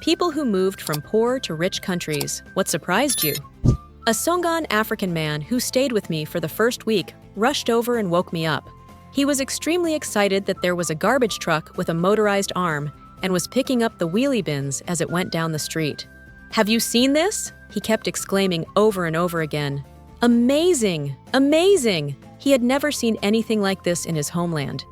People who moved from poor to rich countries. What surprised you? A Songan African man who stayed with me for the first week rushed over and woke me up. He was extremely excited that there was a garbage truck with a motorized arm and was picking up the wheelie bins as it went down the street. "Have you seen this?" he kept exclaiming over and over again. Amazing! Amazing! He had never seen anything like this in his homeland.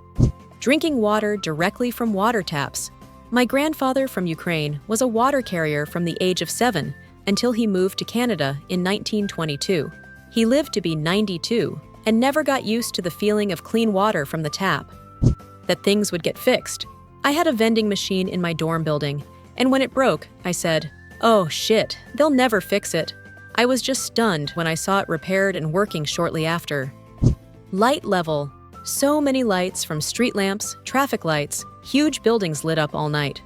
Drinking water directly from water taps. My grandfather from Ukraine was a water carrier from the age of 7 until he moved to Canada in 1922. He lived to be 92 and never got used to the feeling of clean water from the tap. That things would get fixed. I had a vending machine in my dorm building, and when it broke, I said, "Oh shit, they'll never fix it." I was just stunned when I saw it repaired and working shortly after. Light level. So many lights from street lamps, traffic lights, huge buildings lit up all night.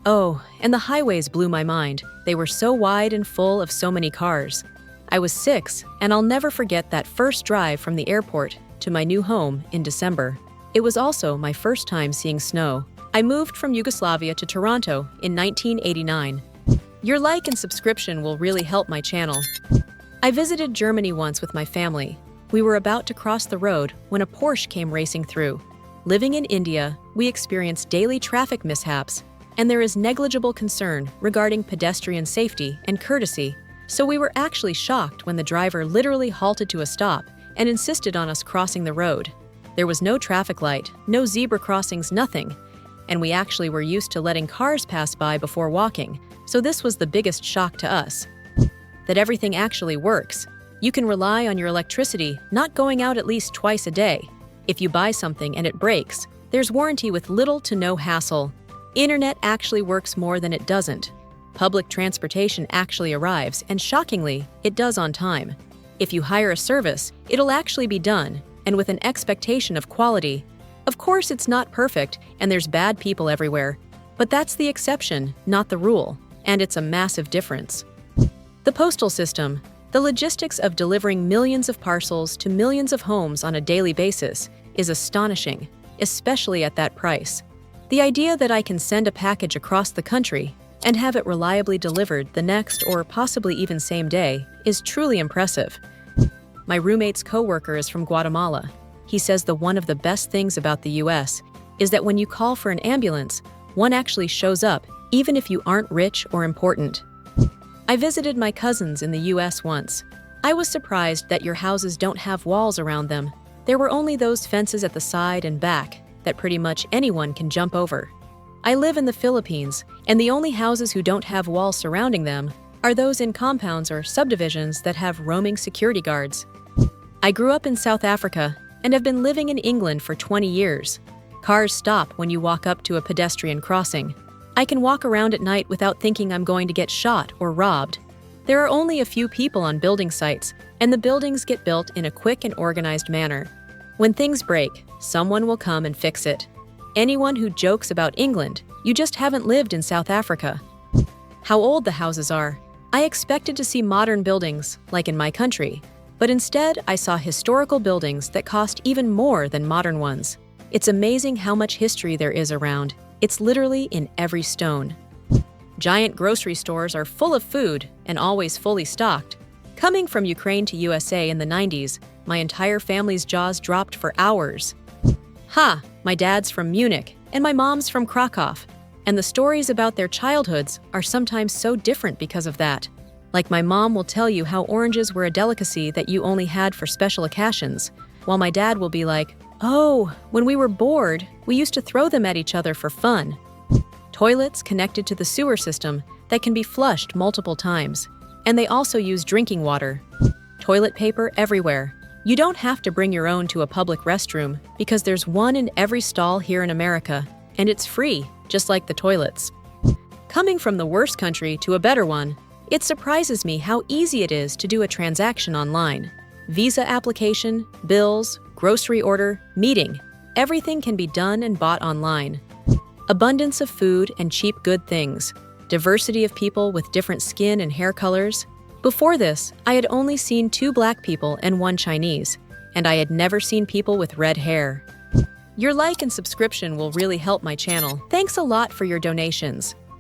Oh, and the highways blew my mind. They were so wide and full of so many cars. I was 6, and I'll never forget that first drive from the airport to my new home in December. It was also my first time seeing snow. I moved from Yugoslavia to Toronto in 1989. Your like and subscription will really help my channel. I visited Germany once with my family. We were about to cross the road when a Porsche came racing through. Living in India, we experience daily traffic mishaps, and there is negligible concern regarding pedestrian safety and courtesy, so we were actually shocked when the driver literally halted to a stop and insisted on us crossing the road. There was no traffic light, no zebra crossings, nothing, and we actually were used to letting cars pass by before walking, so this was the biggest shock to us. That everything actually works. You can rely on your electricity not going out at least twice a day. If you buy something and it breaks, there's warranty with little to no hassle. Internet actually works more than it doesn't. Public transportation actually arrives, and shockingly, it does on time. If you hire a service, it'll actually be done, and with an expectation of quality. Of course, it's not perfect, and there's bad people everywhere, but that's the exception, not the rule, and it's a massive difference. The postal system. The logistics of delivering millions of parcels to millions of homes on a daily basis is astonishing, especially at that price. The idea that I can send a package across the country and have it reliably delivered the next or possibly even same day is truly impressive. My roommate's coworker is from Guatemala. He says one of the best things about the US is that when you call for an ambulance, one actually shows up even if you aren't rich or important. I visited my cousins in the US once. I was surprised that your houses don't have walls around them. There were only those fences at the side and back that pretty much anyone can jump over. I live in the Philippines, and the only houses who don't have walls surrounding them are those in compounds or subdivisions that have roaming security guards. I grew up in South Africa and have been living in England for 20 years. Cars stop when you walk up to a pedestrian crossing. I can walk around at night without thinking I'm going to get shot or robbed. There are only a few people on building sites, and the buildings get built in a quick and organized manner. When things break, someone will come and fix it. Anyone who jokes about England, you just haven't lived in South Africa. How old the houses are. I expected to see modern buildings, like in my country, but instead I saw historical buildings that cost even more than modern ones. It's amazing how much history there is around. It's literally in every stone. Giant grocery stores are full of food and always fully stocked. Coming from Ukraine to USA in the 90s, my entire family's jaws dropped for hours. Ha! My dad's from Munich and my mom's from Krakow, and the stories about their childhoods are sometimes so different because of that. Like my mom will tell you how oranges were a delicacy that you only had for special occasions, while my dad will be like, "Oh, when we were bored, we used to throw them at each other for fun." Toilets connected to the sewer system that can be flushed multiple times, and they also use drinking water. Toilet paper everywhere. You don't have to bring your own to a public restroom because there's one in every stall here in America, and it's free, just like the toilets. Coming from the worst country to a better one, it surprises me how easy it is to do a transaction online. Visa application, bills, grocery order, meeting. Everything can be done and bought online. Abundance of food and cheap good things. Diversity of people with different skin and hair colors. Before this, I had only seen 2 black people and 1 Chinese, and I had never seen people with red hair. Your like and subscription will really help my channel. Thanks a lot for your donations.